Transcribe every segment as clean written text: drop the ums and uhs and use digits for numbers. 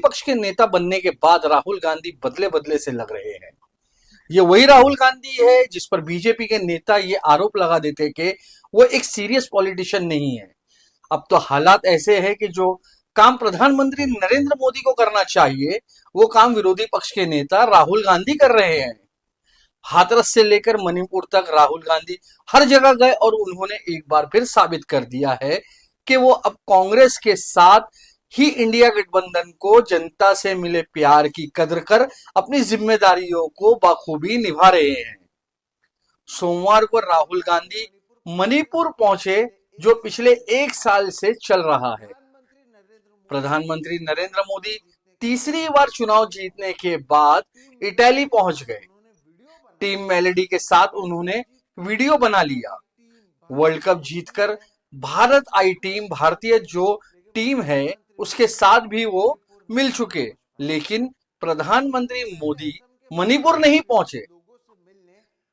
पक्ष के नेता बनने के बाद राहुल गांधी बदले बदले से लग रहे हैं। ये वही राहुल गांधी है जिस पर बीजेपी के नेता ये आरोप लगा देते कि वो एक सीरियस पॉलिटिशियन नहीं है। अब तो हालात ऐसे हैं कि जो काम प्रधानमंत्री नरेंद्र मोदी को करना चाहिए वो काम विरोधी पक्ष के नेता राहुल गांधी कर रहे हैं। हाथरस से लेकर मणिपुर तक राहुल गांधी हर जगह गए और उन्होंने एक बार फिर साबित कर दिया है कि वो अब कांग्रेस के साथ ही इंडिया गठबंधन को जनता से मिले प्यार की कदर कर अपनी जिम्मेदारियों को बखूबी निभा रहे हैं। सोमवार को राहुल गांधी मणिपुर पहुंचे जो पिछले एक साल से चल रहा है। प्रधानमंत्री नरेंद्र मोदी तीसरी बार चुनाव जीतने के बाद इटली पहुंच गए। टीम मेलेडी के साथ उन्होंने वीडियो बना लिया। वर्ल्ड कप जीतकर भारत आई टीम, भारतीय जो टीम है उसके साथ भी वो मिल चुके, लेकिन प्रधानमंत्री मोदी मणिपुर नहीं पहुंचे।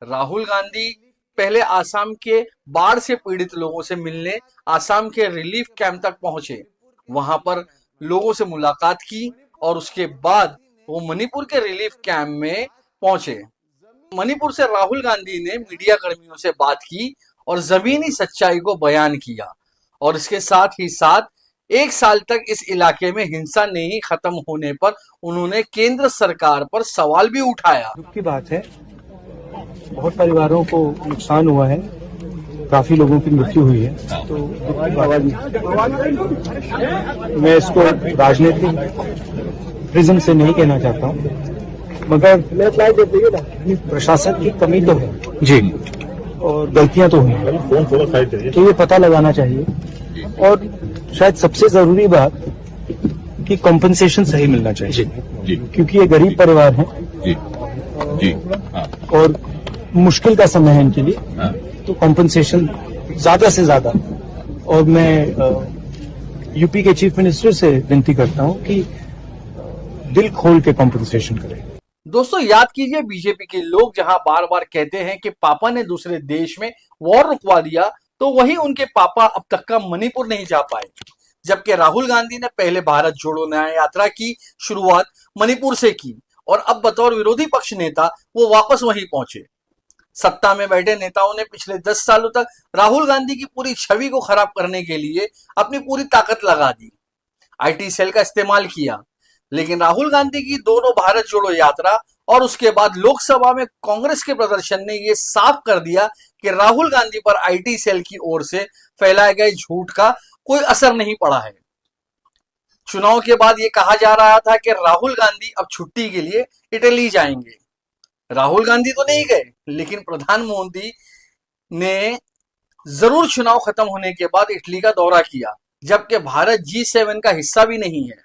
राहुल गांधी पहले आसाम के बाढ़ से पीड़ित लोगों से मिलने आसाम के रिलीफ कैंप तक पहुंचे, वहां पर लोगों से मुलाकात की और उसके बाद वो मणिपुर के रिलीफ कैंप में पहुंचे। मणिपुर से राहुल गांधी ने मीडिया कर्मियों से बात की और जमीनी सच्चाई को बयान किया और इसके साथ ही साथ एक साल तक इस इलाके में हिंसा नहीं खत्म होने पर उन्होंने केंद्र सरकार पर सवाल भी उठाया। दुख की बात है, बहुत परिवारों को नुकसान हुआ है, काफी लोगों की मृत्यु हुई है, तो दुख की बात मैं इसको राजनीतिक प्रिज्म से नहीं कहना चाहता हूँ, मगर प्रशासन की कमी तो है जी और गलतियां तो हुई हैं, तो ये पता लगाना चाहिए और शायद सबसे जरूरी बात कि कॉम्पेंसेशन सही मिलना चाहिए जी, क्योंकि ये गरीब परिवार हैं जी, और मुश्किल का समय है इनके लिए, तो कॉम्पेंसेशन ज्यादा से ज्यादा। और मैं यूपी के चीफ मिनिस्टर से विनती करता हूं कि दिल खोल के कॉम्पेंसेशन करें। दोस्तों याद कीजिए, बीजेपी के लोग जहां बार बार कहते हैं कि पापा ने दूसरे देश में वॉर रुकवा दिया, तो वही उनके पापा अब तक का मणिपुर नहीं जा पाए, जबकि राहुल गांधी ने पहले भारत जोड़ो न्याय यात्रा की शुरुआत मणिपुर से की और अब बतौर विरोधी पक्ष नेता वो वापस वहीं पहुंचे। सत्ता में बैठे नेताओं ने पिछले 10 सालों तक राहुल गांधी की पूरी छवि को खराब करने के लिए अपनी पूरी ताकत लगा दी, आईटी सेल का इस्तेमाल किया, लेकिन राहुल गांधी की दोनों भारत जोड़ो यात्रा और उसके बाद लोकसभा में कांग्रेस के प्रदर्शन ने यह साफ कर दिया कि राहुल गांधी पर आईटी सेल की ओर से फैलाए गए झूठ का कोई असर नहीं पड़ा है। चुनाव के बाद यह कहा जा रहा था कि राहुल गांधी अब छुट्टी के लिए इटली जाएंगे। राहुल गांधी तो नहीं गए, लेकिन प्रधानमंत्री ने जरूर चुनाव खत्म होने के बाद इटली का दौरा किया, जबकि भारत G7 का हिस्सा भी नहीं है।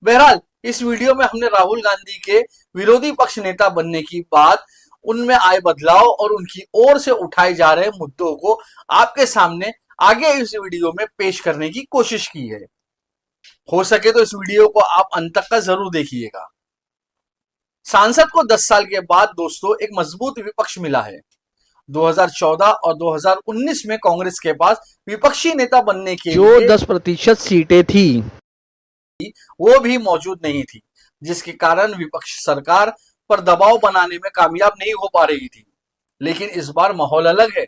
बहरहाल इस वीडियो में हमने राहुल गांधी के विरोधी पक्ष नेता बनने की बात, उनमें आए बदलाव और उनकी ओर से उठाए जा रहे मुद्दों को आपके सामने आगे इस वीडियो में पेश करने की कोशिश की है। हो सके तो इस वीडियो को आप अंत तक का जरूर देखिएगा। सांसद को 10 साल के बाद दोस्तों एक मजबूत विपक्ष मिला है। 2014 और 2019 में कांग्रेस के पास विपक्षी नेता बनने के जो लिए 10% सीटें थी वो भी मौजूद नहीं थी, जिसके कारण विपक्ष सरकार पर दबाव बनाने में कामयाब नहीं हो पा रही थी। लेकिन इस बार माहौल अलग है।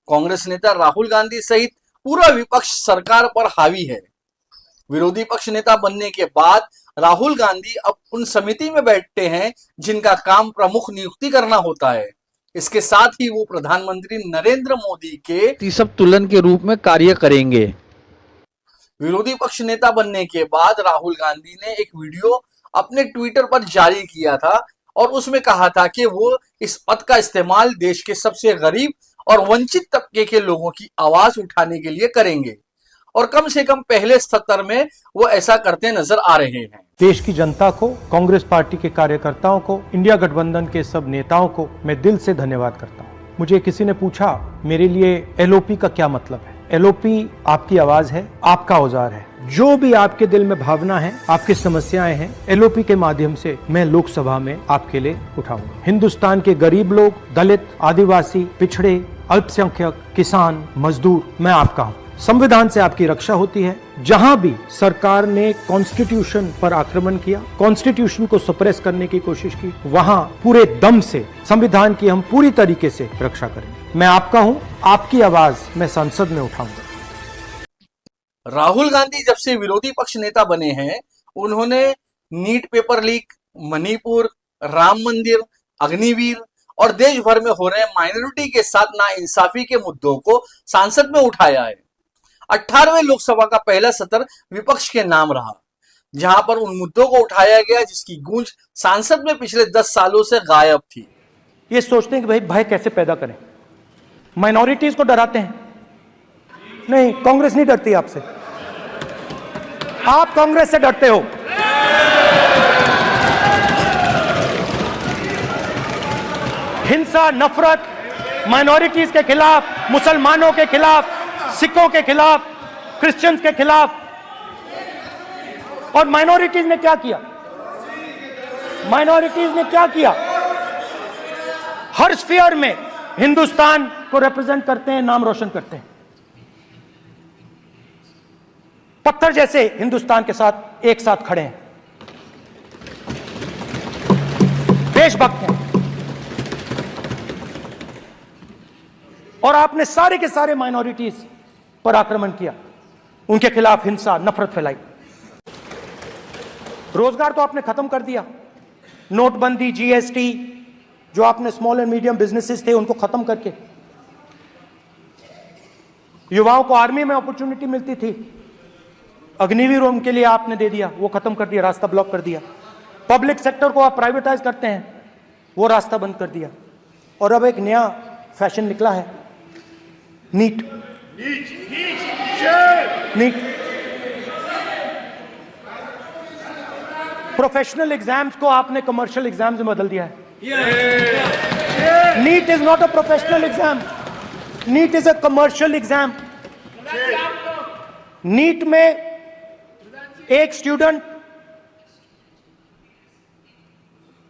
कांग्रेस नेता राहुल गांधी सहित पूरा विपक्ष सरकार पर हावी है। विरोधी पक्ष नेता बनने के बाद राहुल गांधी अब उन समिति में बैठते हैं जिनका काम प्रमुख नियुक्ति करना होता है। इसके साथ ही वो प्रधानमंत्री नरेंद्र मोदी के सब तुलन के रूप में कार्य करेंगे। विरोधी पक्ष नेता बनने के बाद राहुल गांधी ने एक वीडियो अपने ट्विटर पर जारी किया था और उसमें कहा था कि वो इस पद का इस्तेमाल देश के सबसे गरीब और वंचित तबके के लोगों की आवाज उठाने के लिए करेंगे और कम से कम पहले स्तर में वो ऐसा करते नजर आ रहे हैं। देश की जनता को, कांग्रेस पार्टी के कार्यकर्ताओं को, इंडिया गठबंधन के सब नेताओं को मैं दिल से धन्यवाद करता हूँ। मुझे किसी ने पूछा मेरे लिए एलओपी का क्या मतलब है। एलओपी आपकी आवाज है, आपका औजार है। जो भी आपके दिल में भावना है, आपकी समस्याएं हैं, एलओपी के माध्यम से मैं लोकसभा में आपके लिए उठाऊंगा। हिंदुस्तान के गरीब लोग, दलित, आदिवासी, पिछड़े, अल्पसंख्यक, किसान, मजदूर, मैं आपका हूँ। संविधान से आपकी रक्षा होती है। जहां भी सरकार ने कॉन्स्टिट्यूशन पर आक्रमण किया, कॉन्स्टिट्यूशन को सप्रेस करने की कोशिश की, वहां पूरे दम से संविधान की हम पूरी तरीके से रक्षा करेंगे। मैं आपका हूं, आपकी आवाज मैं संसद में उठाऊंगा। राहुल गांधी जब से विरोधी पक्ष नेता बने हैं, उन्होंने NEET paper leak, Manipur, Ram Mandir, Agniveer और देश भर में हो रहे माइनॉरिटी के साथ नाइंसाफी के मुद्दों को संसद में उठाया है। 18वें लोकसभा का पहला सत्र विपक्ष के नाम रहा, जहां पर उन मुद्दों को उठाया गया जिसकी गूंज संसद में पिछले 10 सालों से गायब थी। ये सोचते हैं कि भाई भय कैसे पैदा करें, माइनॉरिटीज को डराते हैं। नहीं, कांग्रेस नहीं डरती आपसे, आप कांग्रेस से डरते हो। हिंसा, नफरत, माइनॉरिटीज के खिलाफ, मुसलमानों के खिलाफ, सिखों के खिलाफ, क्रिश्चियंस के खिलाफ। और माइनॉरिटीज ने क्या किया? माइनॉरिटीज ने क्या किया? हर स्फीयर में हिंदुस्तान को रिप्रेजेंट करते हैं, नाम रोशन करते हैं। पत्थर जैसे हिंदुस्तान के साथ एक साथ खड़े हैं, देशभक्त हैं। और आपने सारे के सारे माइनॉरिटीज पर आक्रमण किया, उनके खिलाफ हिंसा, नफरत फैलाई। रोजगार तो आपने खत्म कर दिया। नोटबंदी, जीएसटी, जो आपने स्मॉल एंड मीडियम बिजनेसेस थे उनको खत्म करके, युवाओं को आर्मी में अपॉर्चुनिटी मिलती थी, अग्निवीर उनके लिए आपने दे दिया, वो खत्म कर दिया, रास्ता ब्लॉक कर दिया। पब्लिक सेक्टर को आप प्राइवेटाइज करते हैं, वो रास्ता बंद कर दिया। और अब एक नया फैशन निकला है, नीट। प्रोफेशनल एग्जाम्स को आपने कमर्शियल एग्जाम्स में बदल दिया है। NEET is not a professional exam, NEET is a commercial exam. NEET में एक स्टूडेंट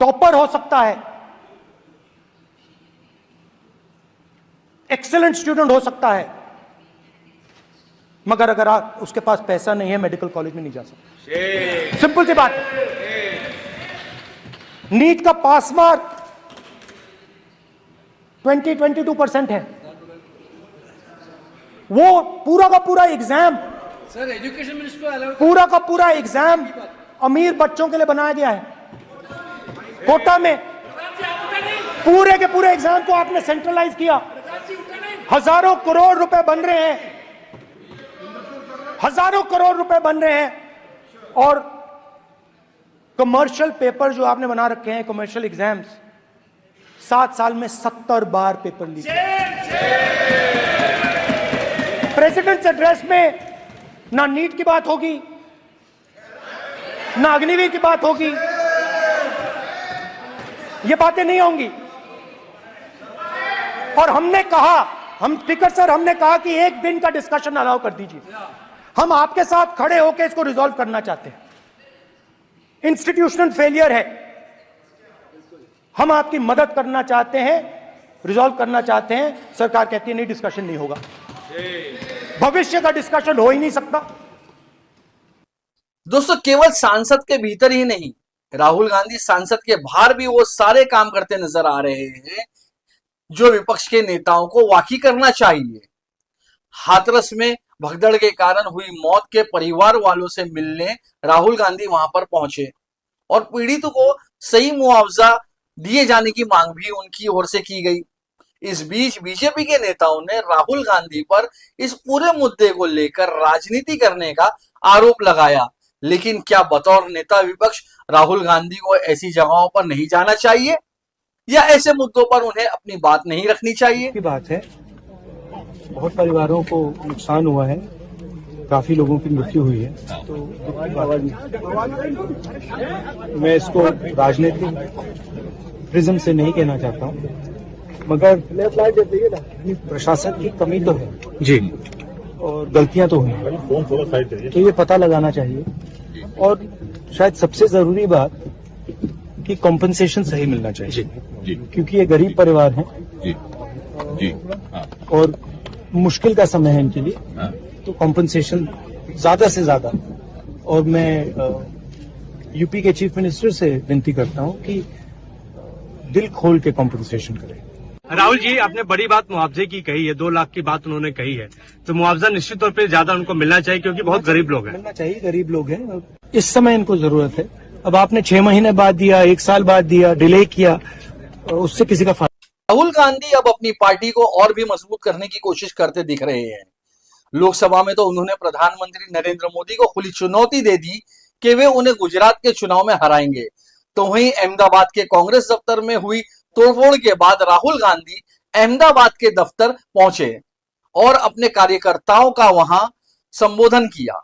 टॉपर हो सकता है, एक्सीलेंट स्टूडेंट हो सकता है, मगर अगर उसके पास पैसा नहीं है, मेडिकल कॉलेज में नहीं जा सकता। सिंपल सी बात। नीट का पास मार्क 22% है। वो पूरा का पूरा एग्जाम, सर एजुकेशन मिनिस्टर पूरा का पूरा एग्जाम अमीर बच्चों के लिए बनाया गया है। कोटा में पूरे के पूरे एग्जाम को आपने सेंट्रलाइज किया। हजारों करोड़ रुपए बन रहे हैं, हजारों करोड़ रुपए बन रहे हैं। और कमर्शियल पेपर जो आपने बना रखे हैं, कमर्शियल एग्जाम्स, 7 साल में 70 बार पेपर लीक। प्रेसिडेंट्स एड्रेस में ना नीट की बात होगी, ना अग्निवीर की बात होगी, ये बातें नहीं होंगी। और हमने कहा, हम स्पीकर सर, हमने कहा कि एक दिन का डिस्कशन अलाउ कर दीजिए। हम आपके साथ खड़े होकर इसको रिजॉल्व करना चाहते हैं। इंस्टीट्यूशनल फेलियर है, हम आपकी मदद करना चाहते हैं, रिजॉल्व करना चाहते हैं। सरकार कहती है नहीं, डिस्कशन नहीं होगा, भविष्य का डिस्कशन हो ही नहीं सकता। दोस्तों, केवल सांसद के भीतर ही नहीं, राहुल गांधी सांसद के बाहर भी वो सारे काम करते नजर आ रहे हैं जो विपक्ष के नेताओं को वाकई करना चाहिए। हाथरस में भगदड़ के कारण हुई मौत के परिवार वालों से मिलने राहुल गांधी वहां पर पहुंचे और पीड़ितों को सही मुआवजा दिए जाने की मांग भी उनकी ओर से की गई। इस बीच बीजेपी के नेताओं ने राहुल गांधी पर इस पूरे मुद्दे को लेकर राजनीति करने का आरोप लगाया। लेकिन क्या बतौर नेता विपक्ष राहुल गांधी को ऐसी जगहों पर नहीं जाना चाहिए, या ऐसे मुद्दों पर उन्हें अपनी बात नहीं रखनी चाहिए? की बात है, बहुत परिवारों को नुकसान हुआ है, काफी लोगों की मृत्यु हुई है, तो मैं इसको राजनीतिक प्रिज्म से नहीं कहना चाहता हूँ, मगर प्रशासन की कमी तो है जी, और गलतियां तो हुई हैं, तो ये पता लगाना चाहिए। और शायद सबसे जरूरी बात कि कॉम्पनसेशन सही मिलना चाहिए, जी, क्योंकि ये गरीब परिवार हैं, जी, जी, हाँ। और मुश्किल का समय है इनके लिए, हाँ। तो कॉम्पनसेशन ज्यादा से ज्यादा, और मैं यूपी के चीफ मिनिस्टर से विनती करता हूं कि दिल खोल के कॉम्पनसेशन करें। राहुल जी, आपने बड़ी बात मुआवजे की कही है, 2 लाख की बात उन्होंने कही है, तो मुआवजा निश्चित तौर पे ज्यादा उनको मिलना चाहिए क्योंकि बहुत गरीब लोग हैं। मिलना चाहिए, गरीब लोग हैं, इस समय इनको जरूरत है। अब आपने 6 महीने बाद दिया, 1 साल बाद दिया, डिले किया, उससे किसी का फायदा। राहुल गांधी अब अपनी पार्टी को और भी मजबूत करने की कोशिश करते दिख रहे हैं। लोकसभा में तो उन्होंने प्रधानमंत्री नरेंद्र मोदी को खुली चुनौती दे दी कि वे उन्हें गुजरात के चुनाव में हराएंगे। तो वहीं अहमदाबाद के कांग्रेस दफ्तर में हुई तोड़फोड़ के बाद राहुल गांधी अहमदाबाद के दफ्तर पहुंचे और अपने कार्यकर्ताओं का वहां संबोधन किया।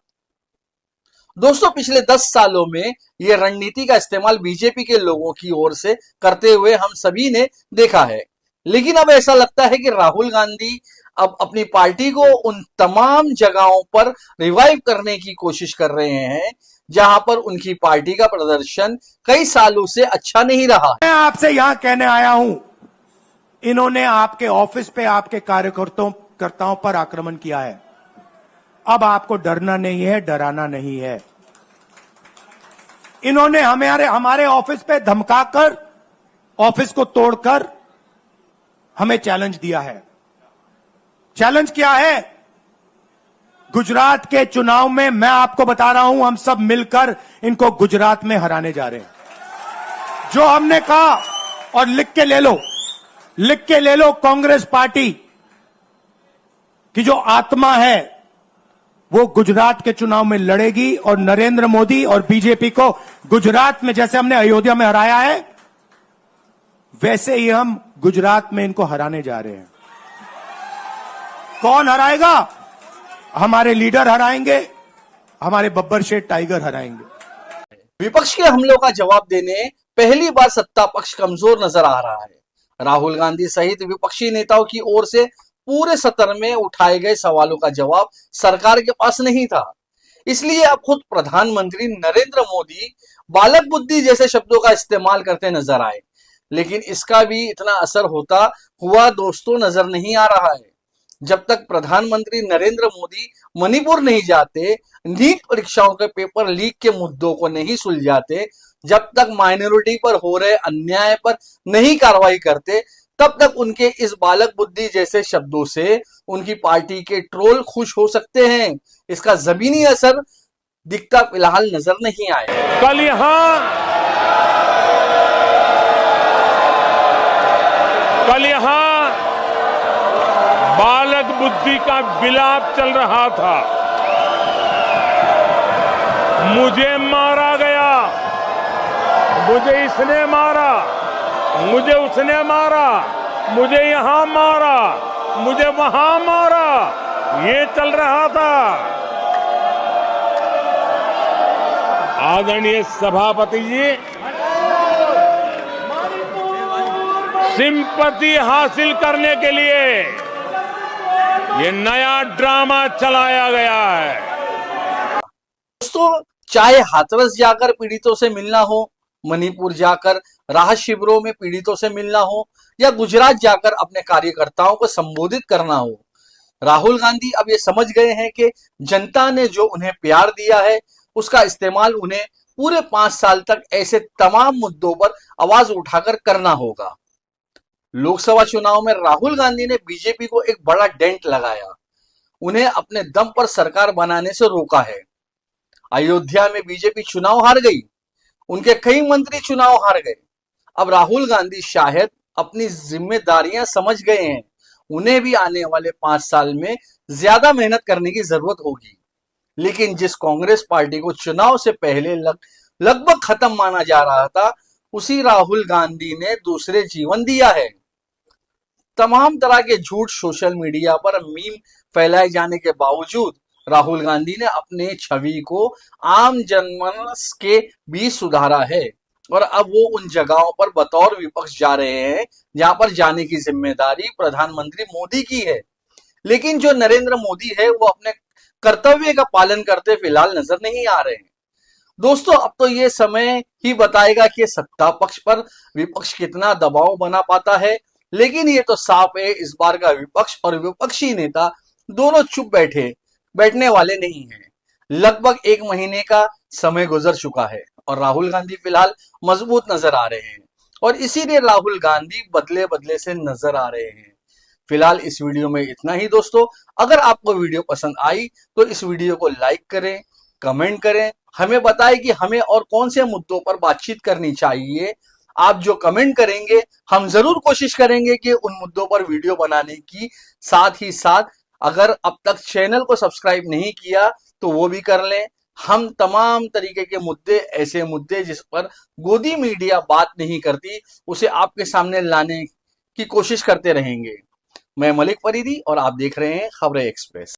दोस्तों, पिछले 10 सालों में यह रणनीति का इस्तेमाल बीजेपी के लोगों की ओर से करते हुए हम सभी ने देखा है। लेकिन अब ऐसा लगता है कि राहुल गांधी अब अपनी पार्टी को उन तमाम जगहों पर रिवाइव करने की कोशिश कर रहे हैं जहां पर उनकी पार्टी का प्रदर्शन कई सालों से अच्छा नहीं रहा। मैं आपसे यहां कहने आया हूं, इन्होंने आपके ऑफिस पे आपके कार्यकर्ताओं पर आक्रमण किया है। अब आपको डरना नहीं है, डराना नहीं है। इन्होंने हमारे ऑफिस पे धमकाकर, ऑफिस को तोड़कर हमें चैलेंज दिया है। चैलेंज क्या है? गुजरात के चुनाव में मैं आपको बता रहा हूं, हम सब मिलकर इनको गुजरात में हराने जा रहे हैं। जो हमने कहा, और लिख के ले लो, कांग्रेस पार्टी की जो आत्मा है वो गुजरात के चुनाव में लड़ेगी और नरेंद्र मोदी और बीजेपी को गुजरात में, जैसे हमने अयोध्या में हराया है, वैसे ही हम गुजरात में इनको हराने जा रहे हैं। कौन हराएगा? हमारे लीडर हराएंगे, हमारे बब्बर शेठ टाइगर हराएंगे। विपक्ष के हमलों का जवाब देने पहली बार सत्ता पक्ष कमजोर नजर आ रहा है। राहुल गांधी सहित विपक्षी नेताओं की ओर से पूरे सत्र में उठाए गए सवालों का जवाब सरकार के पास नहीं था। इसलिए अब खुद प्रधानमंत्री नरेंद्र मोदी बालक बुद्धि जैसे शब्दों का इस्तेमाल करते नजर आए। लेकिन इसका भी इतना असर होता हुआ दोस्तों नजर नहीं आ रहा है। जब तक प्रधानमंत्री नरेंद्र मोदी मणिपुर नहीं जाते, नीट परीक्षाओं के पेपर लीक के मुद्दों को नहीं सुलझाते, जब तक माइनॉरिटी पर हो रहे अन्याय पर नहीं कार्रवाई करते, तब तक उनके इस बालक बुद्धि जैसे शब्दों से उनकी पार्टी के ट्रोल खुश हो सकते हैं। इसका जमीनी असर दिखता फिलहाल नजर नहीं आया। कल यहां बालक बुद्धि का विलाप चल रहा था। मुझे मारा गया, मुझे इसने मारा, मुझे उसने मारा, मुझे यहां मारा, मुझे वहां मारा, ये चल रहा था। आदरणीय सभापति जी, सिंपैथी हासिल करने के लिए ये नया ड्रामा चलाया गया है। दोस्तों, चाहे हाथरस जाकर पीड़ितों से मिलना हो, मणिपुर जाकर राहत शिविरों में पीड़ितों से मिलना हो, या गुजरात जाकर अपने कार्यकर्ताओं को संबोधित करना हो, राहुल गांधी अब ये समझ गए हैं कि जनता ने जो उन्हें प्यार दिया है उसका इस्तेमाल उन्हें पूरे 5 साल तक ऐसे तमाम मुद्दों पर आवाज उठाकर करना होगा। लोकसभा चुनाव में राहुल गांधी ने बीजेपी को एक बड़ा डेंट लगाया, उन्हें अपने दम पर सरकार बनाने से रोका है। अयोध्या में बीजेपी चुनाव हार गई, उनके कई मंत्री चुनाव हार गए। अब राहुल गांधी शायद अपनी जिम्मेदारियां समझ गए हैं, उन्हें भी आने वाले 5 साल में ज्यादा मेहनत करने की जरूरत होगी। लेकिन जिस कांग्रेस पार्टी को चुनाव से पहले लगभग खत्म माना जा रहा था, उसी राहुल गांधी ने दूसरे जीवन दिया है। तमाम तरह के झूठ सोशल मीडिया पर मीम फैलाए जाने के बावजूद राहुल गांधी ने अपने छवि को आम जनमानस के बीच सुधारा है और अब वो उन जगहों पर बतौर विपक्ष जा रहे हैं जहां पर जाने की जिम्मेदारी प्रधानमंत्री मोदी की है। लेकिन जो नरेंद्र मोदी है वो अपने कर्तव्य का पालन करते फिलहाल नजर नहीं आ रहे हैं। दोस्तों, अब तो ये समय ही बताएगा कि सत्ता पक्ष पर विपक्ष कितना दबाव बना पाता है। लेकिन ये तो साफ है, इस बार का विपक्ष और विपक्षी नेता दोनों चुप बैठे, बैठने वाले नहीं हैं। लगभग 1 महीने का समय गुजर चुका है और राहुल गांधी फिलहाल मजबूत नजर आ रहे हैं और इसीलिए राहुल गांधी बदले बदले से नजर आ रहे हैं। फिलहाल इस वीडियो में इतना ही दोस्तों। अगर आपको वीडियो पसंद आई तो इस वीडियो को लाइक करें, कमेंट करें, हमें बताएं कि हमें और कौन से मुद्दों पर बातचीत करनी चाहिए। आप जो कमेंट करेंगे हम जरूर कोशिश करेंगे कि उन मुद्दों पर वीडियो बनाने की। साथ ही साथ अगर अब तक चैनल को सब्सक्राइब नहीं किया तो वो भी कर लें। हम तमाम तरीके के मुद्दे, ऐसे मुद्दे जिस पर गोदी मीडिया बात नहीं करती, उसे आपके सामने लाने की कोशिश करते रहेंगे। मैं मलिक फरीदी और आप देख रहे हैं खबरें एक्सप्रेस।